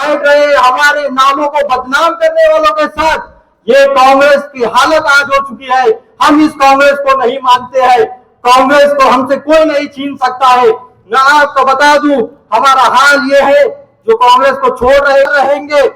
बैठ रहे हमारे नामों को बदनाम करने वालों के साथ। ये कांग्रेस की हालत आज हो चुकी है। हम इस कांग्रेस को नहीं मानते हैं। कांग्रेस को हमसे कोई नहीं छीन सकता है। मैं आपको बता दूं, हमारा हाल ये है, जो कांग्रेस को छोड़ रहेंगे,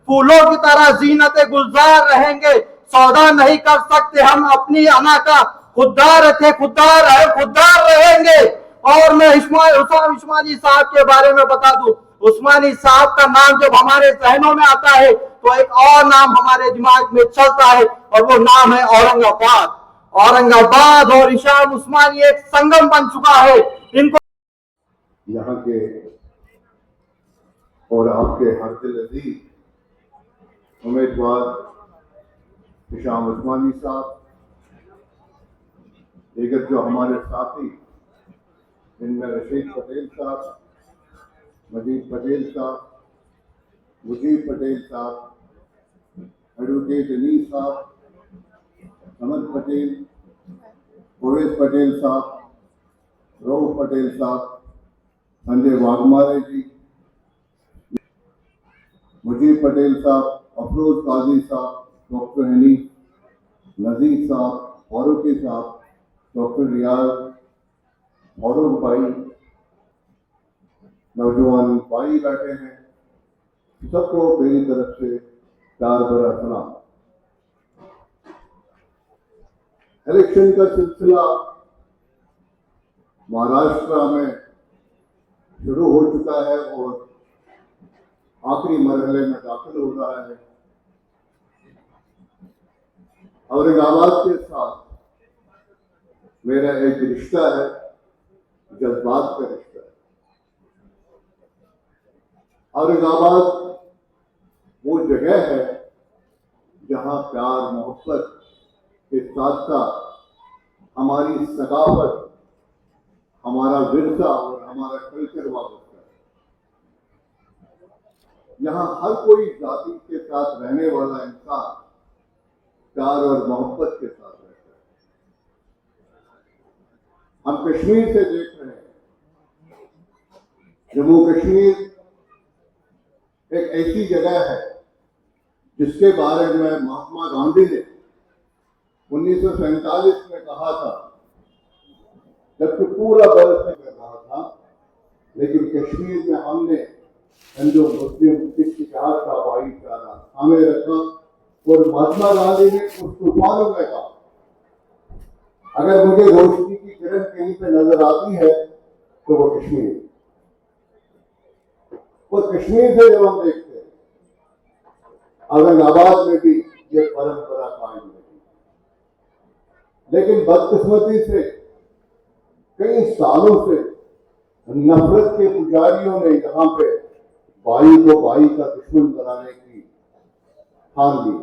फूलों की तरह जीनते गुलजार रहेंगे। सौदा नहीं कर सकते हम अपनी अना का, खुददार थे खुददार है खुददार रहेंगे। और मैं उस्मानी साहब के बारे में बता दूं, उस्मानी साहब का नाम जब हमारे जहनों में आता है तो एक और नाम हमारे दिमाग में चलता है, और वो नाम है औरंगाबाद। औरंगाबाद और हिशाम उस्मानी एक संगम बन चुका है। इनको यहाँ के और आपके हर दिल अजीज उम्मीदवार हिशाम उस्मानी साहब, दीगर जो हमारे साथी, जिनमें रशीद पटेल साहब, मजीद पटेल साहब, मुजीब पटेल साहब, एडवोकेट अली साहब, अहमद पटेल, ओवैस पटेल साहब, रऊफ पटेल साहब, संजय वाघमारे जी, मुजीब पटेल साहब, अफरोज काजी साहब, डॉक्टर हनीफ, नजीर साहब, फारूकी साहब, डॉक्टर रियाज, फारूक भाई, नौजवान भाई बैठे हैं, सबको मेरी तरफ से प्यार भरा सलाम। इलेक्शन का सिलसिला महाराष्ट्र में शुरू हो चुका है और आखिरी मरहले में दाखिल हो रहा है। औरंगाबाद के साथ मेरा एक रिश्ता है, जज्बात का रिश्ता है। औरंगाबाद वो जगह है जहां प्यार मोहब्बत के साथ साथ हमारी सकाफत, हमारा विरसा और हमारा कल्चर वाबस्ता है। यहाँ हर कोई जाति के साथ रहने वाला इंसान प्यार और मोहब्बत के साथ रहता है। हम कश्मीर से देख रहे हैं, जम्मू कश्मीर एक ऐसी जगह है जिसके बारे में महात्मा गांधी ने 1947 में कहा था, जबकि पूरा बर्फ में कर रहा था, लेकिन कश्मीर में हमने हिंदू मुस्लिम सिख इतिहास का भाईचारा हमें रखा। और महात्मा गांधी ने उस तूफानों में कहा, अगर मुझे रोशनी की किरण कहीं पे नजर आती है तो वो कश्मीर। और कश्मीर से जब हम देखते हैं, औरंगाबाद में भी ये परंपरा कायम रही, लेकिन बदकिस्मती से कई सालों से नफरत के पुजारियों ने यहाँ पे भाई को भाई का दुश्मन बनाने की ठान ली।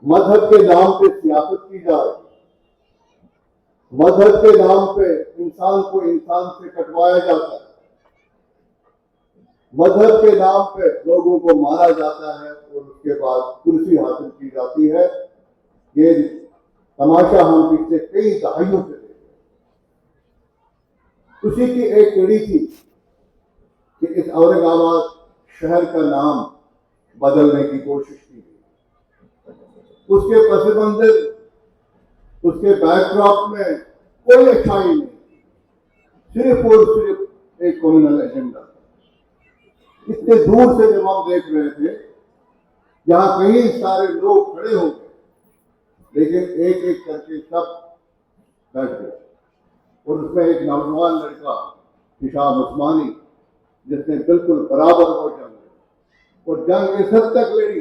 मजहब के नाम पे सियासत की जा रही, मजहब के नाम पे इंसान को इंसान से कटवाया जाता है, मजहब के नाम पे लोगों को मारा जाता है और उसके बाद कुर्सी हासिल की जाती है। ये तमाशा हम पिछले कई दहाइयों से देख रहे हैं। उसी की एक कड़ी थी कि इस औरंगाबाद शहर का नाम बदलने की कोशिश की गई। उसके पस मंजर, उसके बैकड्रॉप में कोई अच्छाई नहीं, सिर्फ और सिर्फ एक कम्युनल एजेंडा। इतने दूर से जब हम देख रहे थे, जहां कई सारे लोग खड़े हो गए, लेकिन एक एक करके सब बैठ गए। और उसमें एक नौजवान लड़का हिशाम उस्मानी, जिसने बिल्कुल बराबर हो जंग, और जंग इस हद तक लड़ी,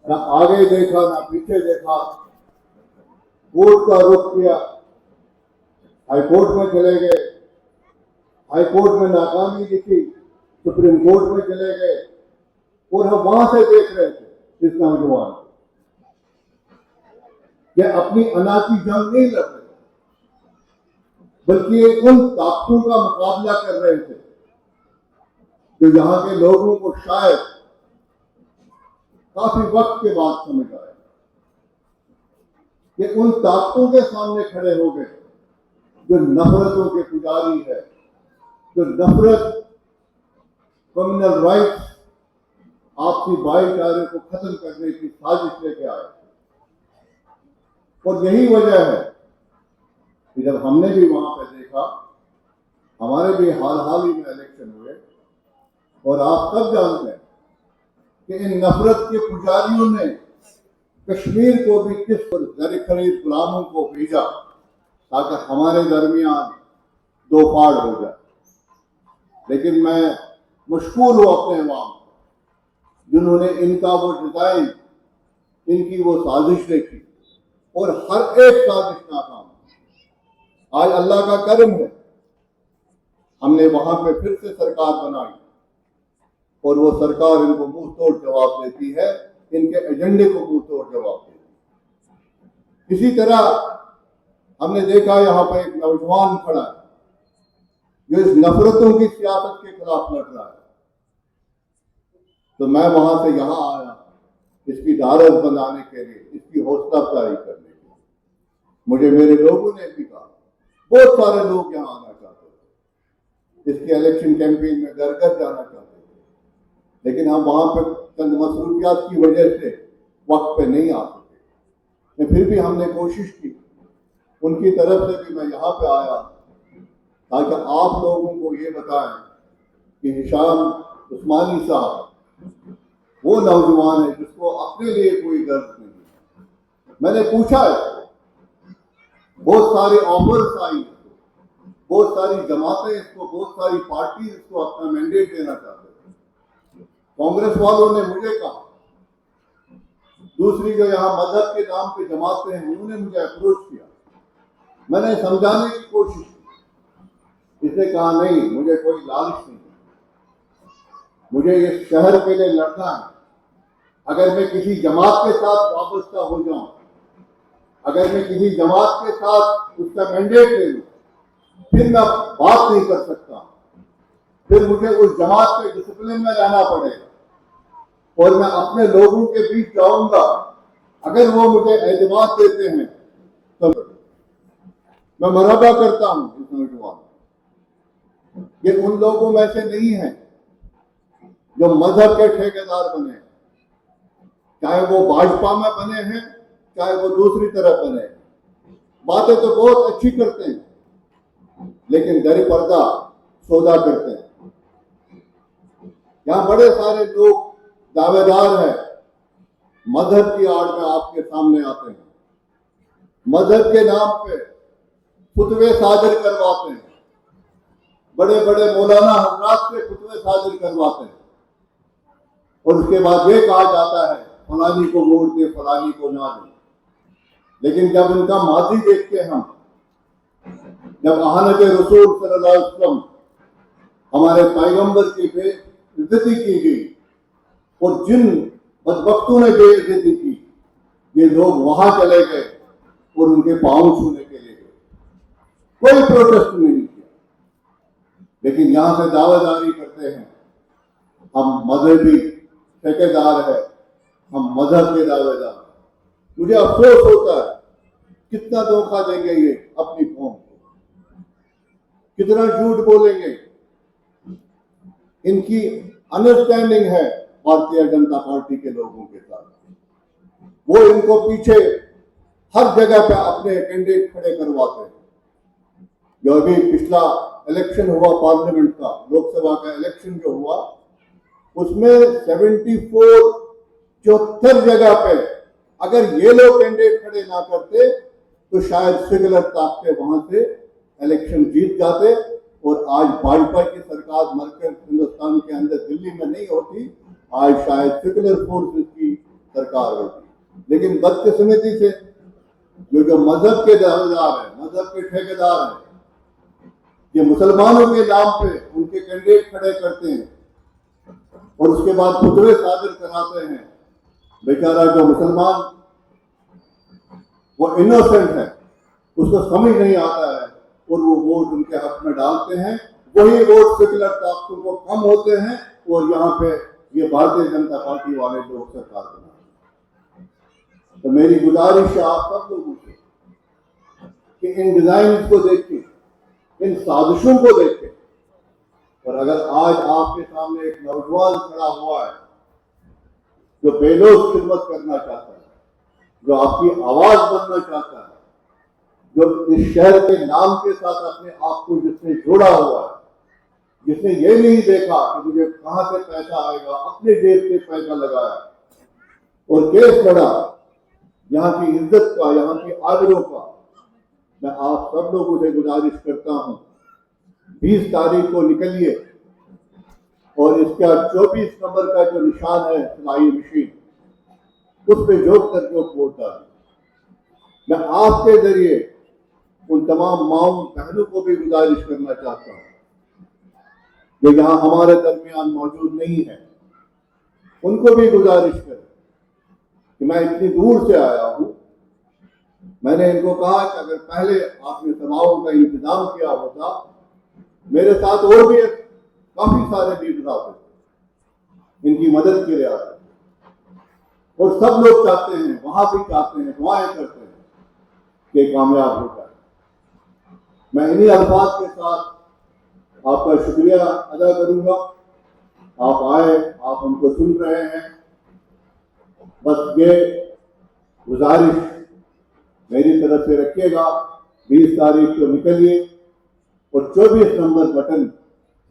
ना आगे देखा ना पीछे देखा, कोर्ट का रुख किया, हाईकोर्ट में चले गए, हाईकोर्ट में नाकामी दिखी, सुप्रीम कोर्ट में चले गए, और हम वहां से देख रहे थे इस नौजवान कि अपनी अना की जंग नहीं लड़ रहे, बल्कि ये उन ताकतों का मुकाबला कर रहे थे जो यहाँ के लोगों को शायद काफी वक्त के बाद समझ आया कि उन ताकतों के सामने खड़े हो गए जो नफरतों के पुजारी है, जो नफरत कम्युनल राइट्स, आपसी भाईचारे को खत्म करने की साजिश लेके आए। और यही वजह है कि जब हमने भी वहां पे देखा, हमारे भी हाल ही में इलेक्शन हुए, और आप सब जानते हैं कि इन नफरत के पुजारियों ने कश्मीर को भी किस पर जर खरीद गुलामों को भेजा ताकि हमारे दरमियान दो फाड़ हो जाए। लेकिन मैं मशकूर हूं अपने अवाम, जिन्होंने इनका वो डिजाइन, इनकी वो साजिश देखी, और हर एक साजिश नाकाम। आज अल्लाह का करम है, हमने वहां पे फिर से सरकार बनाई, और वो सरकार इनको मुंह तोड़ जवाब देती है, इनके एजेंडे को मुंह तोड़ जवाब देती है। इसी तरह हमने देखा यहाँ पर एक नौजवान खड़ा है जो इस नफरतों की सियासत के खिलाफ लड़ रहा है। तो मैं वहां से यहाँ आया इसकी ढारस बनाने के लिए, इसकी हौसला अफजाई करने के लिए। मुझे मेरे लोगों ने भी कहा, बहुत सारे लोग यहाँ आना चाहते थे, इसके इलेक्शन कैंपेन में घर घर जाना चाहते थे, लेकिन हम वहां पर चंद मसरूफियात की वजह से वक्त पे नहीं आ सके। फिर भी हमने कोशिश की, उनकी तरफ से भी मैं यहाँ पे आया ताकि आप लोगों को ये बताएं कि हिशाम उस्मानी साहब वो नौजवान है जिसको अपने लिए कोई गर्व नहीं। मैंने पूछा है, बहुत सारे ऑफर्स आई, बहुत सारी जमातें इसको, बहुत सारी पार्टी इसको अपना मैंडेट देना चाहते थे। कांग्रेस वालों ने मुझे कहा, दूसरी जो यहाँ मजहब के नाम पे जमातें हैं उन्होंने मुझे अप्रोच किया। मैंने समझाने की कोशिश की, इसने कहा नहीं, मुझे कोई लालच नहीं, मुझे इस शहर के लिए लड़ना है। अगर मैं किसी जमात के साथ वाबस्ता हो जाऊं, अगर मैं किसी जमात के साथ उसका मैंडेट ले लूं, फिर मैं बात नहीं कर सकता, फिर मुझे उस जमात के डिसिप्लिन में रहना पड़ेगा, और मैं अपने लोगों के बीच जाऊंगा। अगर वो मुझे एतमाद देते हैं तो मैं मरहबा करता हूं इस नौजवान। ये उन लोगों में से नहीं है जो मजहब के ठेकेदार बने, चाहे वो भाजपा में बने हैं, चाहे वो दूसरी तरफ बने। बातें तो बहुत अच्छी करते हैं, लेकिन दर पर्दा सौदा करते हैं। यहां बड़े सारे लोग दावेदार है, मजहब की आड़ में आपके सामने आते हैं, मजहब के नाम पे फुतवे सादर करवाते हैं, बड़े बड़े मौलाना हजरात से फुतवे सादर करवाते हैं, और उसके बाद ये कहा जाता है फलानी को वोट दे, फलानी को ना दे। लेकिन जब उनका माजी देखते हैं हम, जब आहनत रसूल सल्लल्लाहु अलैहि वसल्लम हमारे पैगंबर की बेइज्जती की गई और जिन बदबख्तों ने बेइज्जती की, ये लोग वहां चले गए और उनके पांव छूने के लिए गए, कोई प्रोटेस्ट नहीं किया। लेकिन यहां से दावेदारी करते हैं हम मजहबी ठेकेदार है, हम मजहब के दावेदार। मुझे अफसोस होता है कितना धोखा देंगे ये अपनी कौम को, कितना झूठ बोलेंगे। इनकी अंडरस्टैंडिंग है भारतीय जनता पार्टी के लोगों के साथ, वो इनको पीछे हर जगह पे अपने कैंडिडेट खड़े करवाते हैं। जो अभी पिछला इलेक्शन हुआ पार्लियामेंट का, लोकसभा का इलेक्शन जो हुआ, उसमें 74 जगह पे अगर ये लोग कैंडिडेट खड़े ना करते तो शायद सेकुलर ताकतें वहां से इलेक्शन जीत जाते, और आज भाजपा की सरकार मरकज हिंदुस्तान के अंदर दिल्ली में नहीं होती, आज शायद सेकुलर फोर्सेस की सरकार होती। लेकिन बदकिस्मती से जो मजहब के दावेदार है, मजहब के ठेकेदार हैं, ये मुसलमानों के नाम पे उनके कैंडिडेट खड़े करते हैं और उसके बाद फतवे सादर कराते हैं। बेचारा जो मुसलमान वो इनोसेंट है, उसको समझ नहीं आता है, और वो वोट उनके हक में डालते हैं। वही वोट सेकुलर ताकतों को कम होते हैं, और यहाँ पे ये भारतीय जनता पार्टी वाले लोग सरकार बनाते हैं। तो मेरी गुजारिश है आप सब लोगों से कि इन डिजाइन को देखें, इन साजिशों को देखें, और अगर आज आपके सामने एक नौजवान खड़ा हुआ है जो बेलोस खिदमत करना चाहता है, जो आपकी आवाज बनना चाहता है, जो इस शहर के नाम के साथ अपने आप को जिसने जोड़ा हुआ है, जिसने ये नहीं देखा कि मुझे कहां से पैसा आएगा, अपने जेब से पैसा लगाया और केस लड़ा यहाँ की इज्जत का, यहाँ की आबरू का, मैं आप सब लोगों से गुजारिश करता हूं 20 तारीख को निकलिए और इसका 24 नंबर का जो निशान है सिलाई मशीन, उस पे जोक करके वोट डालें। मैं आपके जरिए उन तमाम माओं बहनों को भी गुजारिश करना चाहता हूं जो यहाँ हमारे दरमियान मौजूद नहीं है, उनको भी गुजारिश करें कि मैं इतनी दूर से आया हूं। मैंने इनको कहा कि अगर पहले आपने सभाओं का इंतजाम किया होता, मेरे साथ और भी काफी सारे लीडर आते, इनकी मदद के लिए आते, और सब लोग चाहते हैं, वहां भी चाहते हैं, दुआएं करते हैं कि कामयाब हो जाए। मैं इन्हीं अल्फाज के साथ आपका शुक्रिया अदा करूंगा। आप आए, आप उनको सुन रहे हैं। बस ये गुजारिश मेरी तरफ से रखिएगा, 20 तारीख को निकलिए और 24 नंबर बटन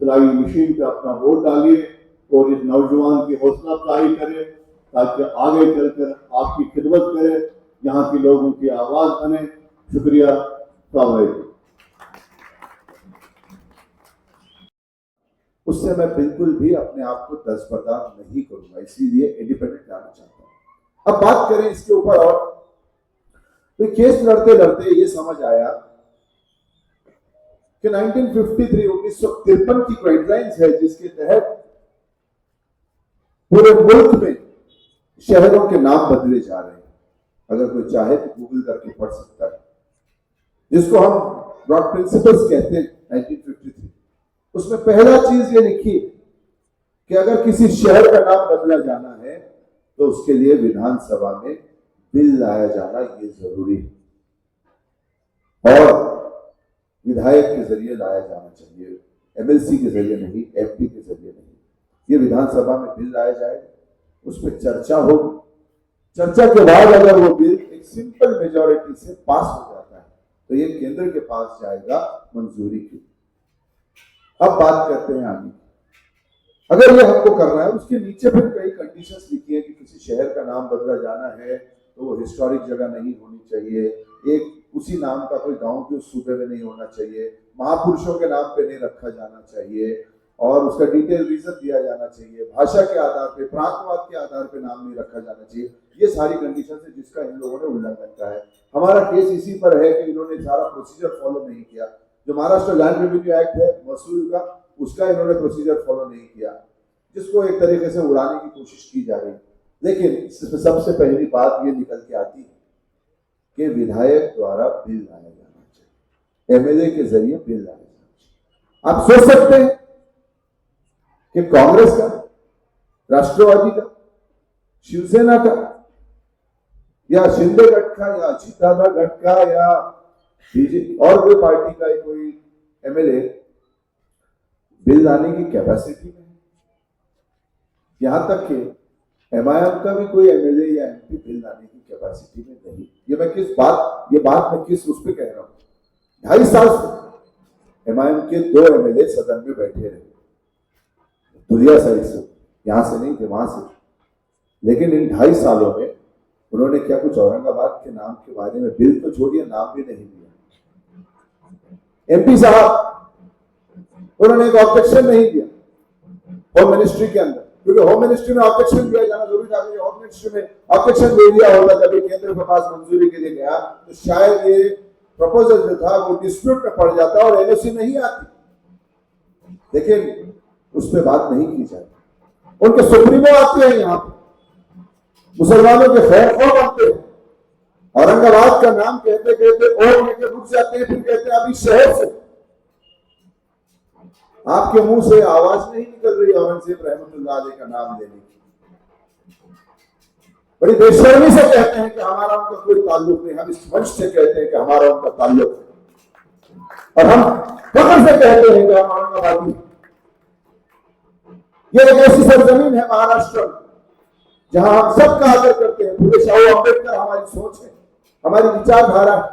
सिलाई मशीन पे अपना वोट डालिए और इस नौजवान की हौसला अफजाई करें ताकि आगे चलकर आपकी खिदमत करे, यहाँ के लोगों की आवाज बने। शुक्रिया। अस्सलाम वालेकुम। उससे मैं बिल्कुल भी अपने आप को दस्तबरदार नहीं करूंगा, इसीलिए इंडिपेंडेंट जाना चाहता हूं। अब बात करें इसके ऊपर, और तो केस लड़ते लड़ते ये समझ आया कि 1953 की गाइडलाइंस है जिसके तहत पूरे मुल्क में शहरों के नाम बदले जा रहे हैं। अगर कोई चाहे तो गूगल करके पढ़ सकता है, जिसको हम रॉक प्रिंसिपल्स कहते हैं 1953। उसमें पहला चीज ये लिखी कि अगर किसी शहर का नाम बदला जाना है तो उसके लिए विधानसभा में बिल लाया जाना ये जरूरी है, और विधायक के जरिए लाया जाना चाहिए, एमएलसी के जरिए नहीं, एमपी के जरिए नहीं। ये विधानसभा में बिल लाया जाएगा, उस पर चर्चा होगी, चर्चा के बाद अगर वो बिल एक सिंपल मेजॉरिटी से पास हो जाता है तो ये केंद्र के पास जाएगा मंजूरी की। अब बात करते हैं आगे, अगर ये हमको करना है, उसके नीचे फिर कई कंडीशंस लिखी है कि किसी शहर का नाम बदला जाना है तो वो हिस्टोरिक जगह नहीं होनी चाहिए, एक उसी नाम का कोई गांव भी उस सूबे में नहीं होना चाहिए, महापुरुषों के नाम पे नहीं रखा जाना चाहिए, और उसका डिटेल रीजन दिया जाना चाहिए, भाषा के आधार पे, प्रांतवाद के आधार पे नाम नहीं रखा जाना चाहिए। ये सारी कंडीशन है जिसका इन लोगों ने उल्लंघन किया है। हमारा केस इसी पर है कि इन्होंने सारा प्रोसीजर फॉलो नहीं किया। जो महाराष्ट्र लैंड रेवेन्यू एक्ट है महसूल का, उसका इन्होंने प्रोसीजर फॉलो नहीं किया, जिसको एक तरीके से उड़ाने की कोशिश की जा रही। लेकिन सबसे पहली बात ये निकल के आती है कि विधायक द्वारा बिल लाया जाना चाहिए, एमएलए के जरिए बिल लाया जाना चाहिए। आप सोच सकते हैं कि कांग्रेस का, राष्ट्रवादी का, शिवसेना का, या शिंदे गट का, या अजितदादा गट का, या बीजेपी और कोई पार्टी का कोई एमएलए बिल लाने की कैपेसिटी में है। यहां तक कि एमआईएम का भी कोई एमएलए या एमपी बिल लाने की कैपेसिटी में नहीं। ये बात मैं किस उस पर कह रहा हूं। 2.5 साल से एमआईएम के 2 एमएलए सदन में बैठे रहे, दुनिया साइड से, यहां से नहीं थे, वहां से। लेकिन इन 2.5 सालों में उन्होंने क्या कुछ औरंगाबाद के नाम के बारे में बिल तो छोड़िए, नाम भी नहीं दिया। एमपी साहब उन्होंने एक ऑब्जेक्शन नहीं दिया होम मिनिस्ट्री के अंदर, क्योंकि होम मिनिस्ट्री में ऑब्जेक्शन दिया जाना जरूरी था। होम मिनिस्ट्री में ऑब्जेक्शन दे दिया होगा तभी केंद्र के पास मंजूरी के लिए गया, तो शायद ये प्रपोजल जो था वो डिस्प्यूट में पड़ जाता और एनओसी नहीं आती। लेकिन उस पर बात नहीं की जाती। उनके सुप्रीमो आते हैं यहाँ पे, मुसलमानों के खैर बनते हैं, औरंगाबाद का नाम कहते कहते और लेके रुक जाते हैं, फिर कहते हैं अभी शहर से। आपके मुंह से आवाज नहीं निकल रही औरंगजेब रहमतुल्लाह अलैह का नाम लेने की। बड़ी बेशर्मी से कहते हैं कि हमारा उनका कोई ताल्लुक नहीं। हम इस मंच से कहते हैं कि हमारा उनका ताल्लुक है, और हम फख्र से कहते हैं कि हम औरंगाबादी। ये एक ऐसी सरजमीन है महाराष्ट्र में जहां हम सबका आदर करते हैं। फूले शाहू अम्बेडकर हमारी सोच है, हमारी विचारधारा है।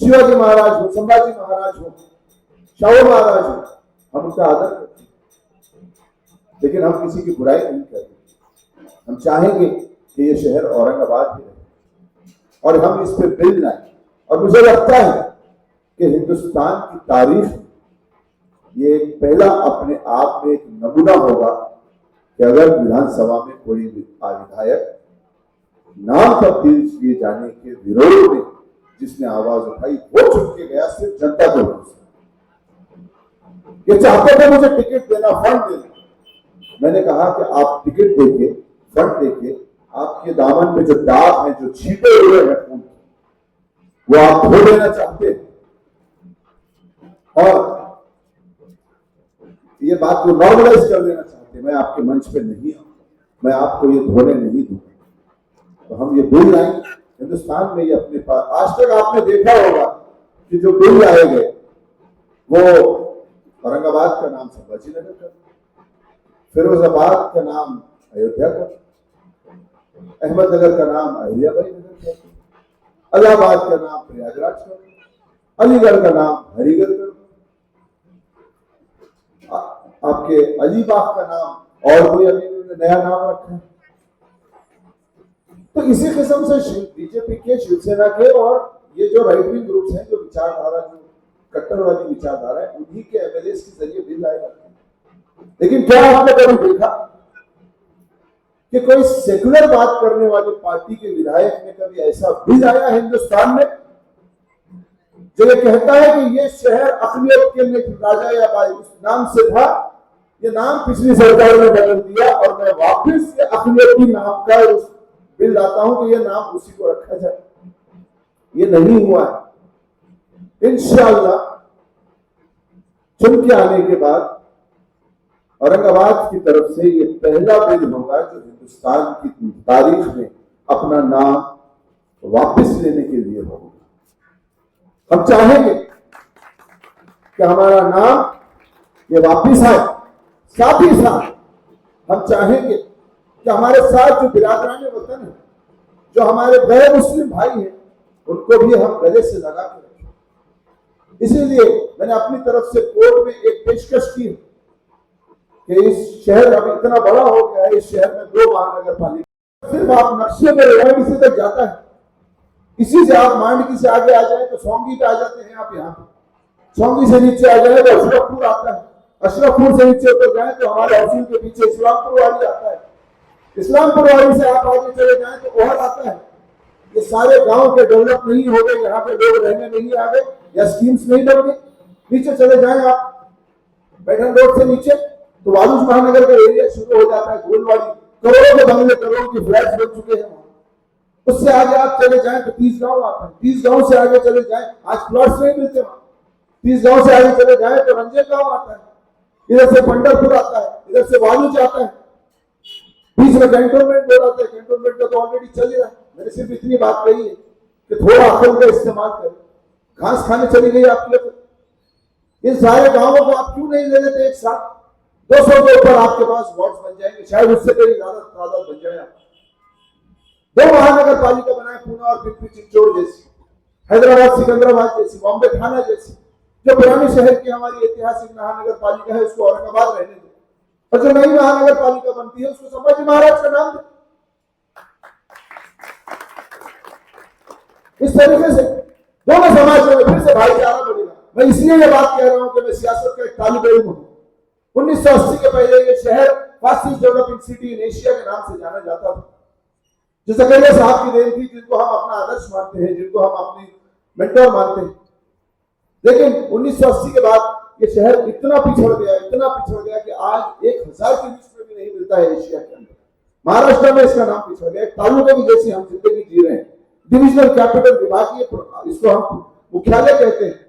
शिवाजी महाराज हो, संभाजी महाराज हो, शाहू महाराज हो, हम उनका आदर करते हैं, लेकिन हम किसी की बुराई नहीं करते। हम चाहेंगे कि ये शहर औरंगाबाद ही रहे और हम इस पे बिल लाएं। और मुझे लगता है कि हिंदुस्तान की तारीख ये पहला अपने आप में एक नमूना होगा कि अगर विधानसभा में कोई विधायक नाम तब्दील किए जाने के विरोध में जिसने आवाज उठाई वो चुन के गया सिर्फ जनता को भरोसा। ये चाहते थे मुझे टिकट देना, फंड देना। मैंने कहा कि आप टिकट देके, फंड देके, आपके दामन पे जो दाग है, जो छींटे हुए हैं खून, वो आप धो लेना चाहते हैं और ये बात को नॉर्मलाइज कर देना चाहते हैं। मैं आपके मंच पे नहीं आऊंगा, मैं आपको ये धोने नहीं दूंगा। तो हम ये बिल लाएंगे हिंदुस्तान में। ये अपने पास आज तक आपने देखा होगा कि जो बिल लाए गए वो औरंगाबाद का नाम संभाजी नगर का, फिरोजाबाद का नाम अयोध्या का, अहमदनगर का नाम अहिल्याबाई नगर का, इलाहाबाद का नाम प्रयागराज का, अलीगढ़ का नाम हरिगढ़ का, आपके अलीबाग का नाम और कोई अभी नया नाम रखा है। तो इसी किस्म से बीजेपी के, शिवसेना के और ये जो राइट विंग ग्रुप्स हैं, जो विचारधारा, जो कट्टरवादी विचारधारा है, उन्हीं के एमएलएस के जरिए बिल लाए जाते हैं। लेकिन क्या आपने कभी देखा कि कोई सेकुलर बात करने वाली पार्टी के विधायक ने कभी ऐसा बिल आया हिंदुस्तान में जो ये कहता है कि ये शहर अखिलियत के राजा या बाई उस नाम से था, ये नाम पिछली सरकार ने बदल दिया और मैं वापस ये अखिलियती नाम का उस बिल लाता हूं कि ये नाम उसी को रखा जाए। ये नहीं हुआ है। इंशाअल्लाह चुन के आने के बाद औरंगाबाद की तरफ से ये पहला बिल होगा जो हिंदुस्तान की तारीख में अपना नाम वापस लेने के लिए होगा। हम चाहेंगे कि हमारा नाम ये वापस आए। साथ ही साथ हम चाहेंगे कि हमारे साथ जो बिरादरान वतन है, जो हमारे गैर मुस्लिम भाई हैं, उनको भी हम गले से लगा के रखें। इसीलिए मैंने अपनी तरफ से कोर्ट में एक पेशकश की कि इस शहर अब इतना बड़ा हो गया है, इस शहर में 2 महानगर पालिका, सिर्फ आप नक्शे में रेवाड़ी से तक जाता है, इसी से आप मांडकी से आगे आ जाए तो सोंगी पे आ जाते हैं आप। यहाँ पे सोंगी से नीचे आ जाए तो अशरफपुर आता है, अशरफपुर से नीचे उतर जाए तो हमारे हसीन के पीछे इस्लामपुर वाली आता है, इस्लामपुर वाली से आप आगे चले जाए तो ओहर आता है। ये सारे गांव के डेवलप नहीं हो गए, यहाँ पे लोग रहने नहीं आ गए या स्कीम्स नहीं बन गई। नीचे चले जाए आप बैठन रोड से नीचे तो वालूज महानगर का एरिया शुरू हो जाता है, गोलवाड़ी, करोड़ों के बंगले, करोड़ों की फ्लैट्स बन चुके हैं। उससे आगे आप चले जाएं तो 30 गांव आता है, 30 गांव से आगे चले जाएं, आज प्लॉट्स नहीं मिलते वहां। 30 गांव से आगे चले जाएं तो रंजे गांव आता है, इधर से पंडरपुर आता है, इधर से वालूज आता है, बीच में कैंटोनमेंट बोर्ड आता है। कैंटोनमेंट का तो ऑलरेडी चल रहा है। मैंने सिर्फ इतनी बात कही है कि थोड़ा अकल का इस्तेमाल करें। घास खाने चली गई आपके लिए, इन सारे गांवों को आप क्यों नहीं ले लेते एक साथ? 200 के ऊपर आपके पास वार्ड्स बन जाएंगे, शायद उससे कहीं ज्यादा तादाद बन जाए। 2 महानगर पालिका बनाए, पूना और पिंपरी चिंचोड़ जैसी, हैदराबाद सिकंदराबाद जैसी, बॉम्बे थाना जैसी। जो पुराने शहर की हमारी ऐतिहासिक महानगर पालिका है उसको औरंगाबाद रहने दो, और जो नई महानगर पालिका बनती है उसको संभाजी महाराज का नाम दे। इस तरीके से दोनों समाज में फिर से भाईचारा बढ़ेगा। मैं इसलिए ये बात कह रहा हूं कि मैं सियासत का एक तालिब इल्म हूं। 1980 के पहले ये शहर fastest developing city in Asia के नाम से जाना जाता था, जो ज़करिया साहब की देन थी, जिनको हम अपना आदर्श मानते हैं, जिनको हम अपनी मेंटर मानते हैं। लेकिन 1980 के बाद ये शहर इतना पिछड़ गया कि आज 1000 की लिस्ट में भी नहीं मिलता है एशिया के अंदर। महाराष्ट्र में इसका नाम पिछड़ गया। तालुके की जैसी हम जिंदगी जी रहे हैं, डिविजनल कैपिटल, विभागीय, इसको हम मुख्यालय कहते हैं।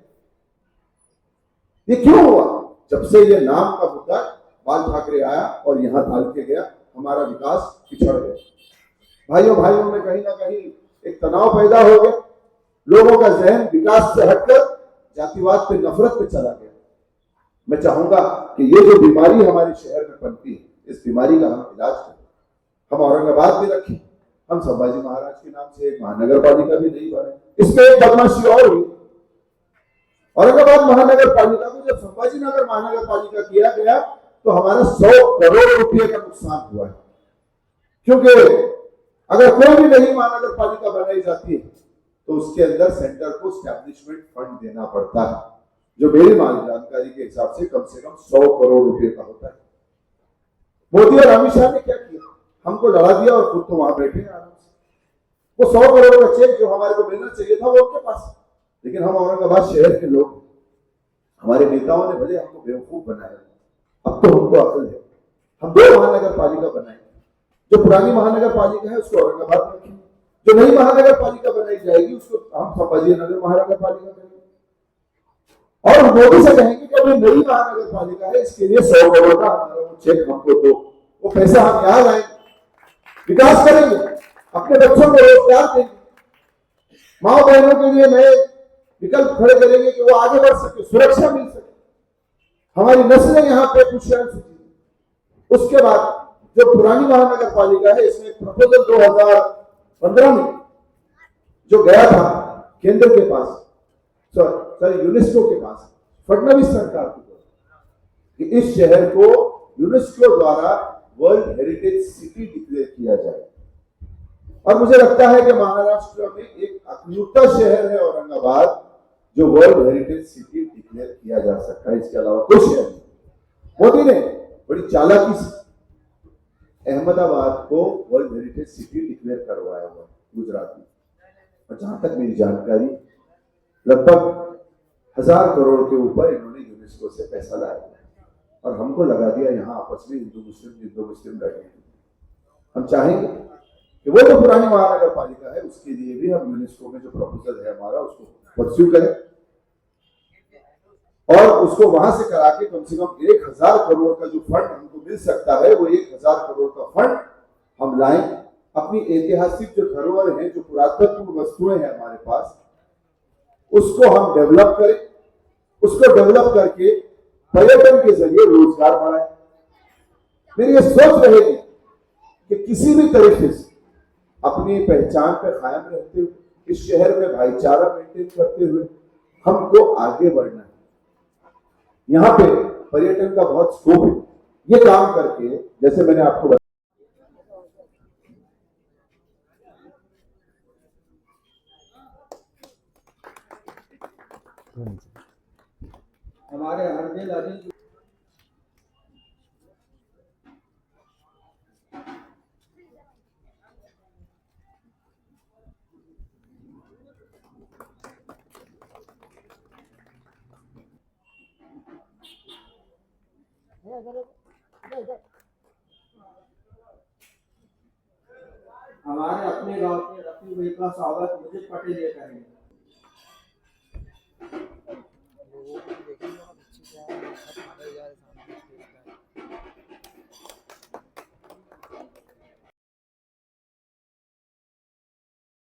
ये क्यों हुआ? जब से ये नाम का मुद्दा बाल ठाकरे आया और यहां डाल के गया, हमारा विकास पिछड़ गया। भाइयों में कहीं ना कहीं एक तनाव पैदा हो गया। लोगों का जहन विकास से हटकर जातिवाद पे, नफरत पे चला गया। मैं चाहूंगा कि ये जो बीमारी हमारे शहर में पनपी है, इस बीमारी का हम इलाज करें। हम औरंगाबाद भी रखें, हम संभाजी महाराज के नाम से एक महानगर पालिका भी नहीं बने। इसमें एक बदमाशी और हुई, औरंगाबाद महानगर पालिका को जब संभाजी नगर महानगर पालिका किया गया तो हमारा 100 करोड़ रुपए का नुकसान हुआ है। क्योंकि अगर कोई भी नई महानगर पालिका बनाई जाती है तो उसके अंदर सेंटर को स्टैब्लिशमेंट फंड देना पड़ता है, जो मेरी जानकारी के हिसाब से कम 100 करोड़ रुपए का होता है। मोदी और अमित शाह ने क्या किया, हमको लड़ा दिया और खुद तो वहां बैठे हैं आराम से। वो 100 करोड़ का चेक जो हमारे को मिलना चाहिए था वो उनके पास, लेकिन हम औरंगाबाद शहर के लोग, हमारे नेताओं ने भले हमको बेवकूफ बनाया, अब तो हमको अकल है। हम 2 महानगर पालिका बनाएंगे, जो पुरानी महानगर पालिका है उसको औरंगाबाद में रखेंगे, जो नई महानगर पालिका बनाई जाएगी उसको हम संभाजी नगर महानगर पालिका करेंगे। और मोदी से कहेंगे कि अभी नई महानगर पालिका है, इसके लिए 100 करोड़ का हमारा वो चेक हमको दो, वो पैसा हम यहाँ लाएंगे, विकास करेंगे, अपने बच्चों को रोजगार देंगे, माँ बहनों के लिए नए विकल्प खड़े करेंगे कि वो आगे बढ़ सके, सुरक्षा मिल सके, हमारी नस्लें यहाँ पे खुशियां से। उसके बाद जो पुरानी महानगर पालिका है, इसमें एक प्रपोजल 2015 में जो गया था केंद्र के पास, सॉरी यूनेस्को के पास, फडणवीस सरकार के द्वारा, कि इस शहर को यूनेस्को द्वारा वर्ल्ड हेरिटेज सिटी डिक्लेयर किया जाए। और मुझे लगता है कि महाराष्ट्र में एक अकलूता शहर है औरंगाबाद, जो वर्ल्ड हेरिटेज सिटी डिक्लेयर किया जा सकता है, इसके अलावा कोई शहर नहीं। मोदी ने बड़ी चालाकी से अहमदाबाद को वर्ल्ड हेरिटेज सिटी डिक्लेयर करवाया हुआ गुजरात में, और जहां तक मेरी जानकारी लगभग 1000 करोड़ के ऊपर इन्होंने यूनेस्को से पैसा लाया और हमको लगा दिया यहाँ आपस में हिंदू मुस्लिम लड़े। हम चाहेंगे कि वो जो पुरानी महानगर पालिका है उसके लिए भी हम यूनेस्को में जो प्रपोजल है हमारा उसको परस्यू करें और उसको वहां से करा के कम से कम 1000 करोड़ का जो फंड हमको मिल सकता है, वो 1000 करोड़ का फंड हम लाएं, अपनी ऐतिहासिक जो धरोहर है, जो पुरातत्व वस्तुएं हैं हमारे पास, उसको हम डेवलप करें, उसको डेवलप करके पर्यटन के जरिए रोजगार बढ़ाएं। मेरी ये सोच रहेगी कि किसी भी तरीके से अपनी पहचान पर कायम रहते हुए, इस शहर में भाईचारा मेंटेन करते हुए हमको आगे बढ़ना है। यहाँ पे पर्यटन का बहुत स्कोप है, ये काम करके, जैसे मैंने आपको बताया, हमारे हरदिल अजीज हमारे अपने गांव के रफी भाई का स्वागत मुझे पटेल ये करेंगे। लोगों को देखेंगे और अच्छी क्या है,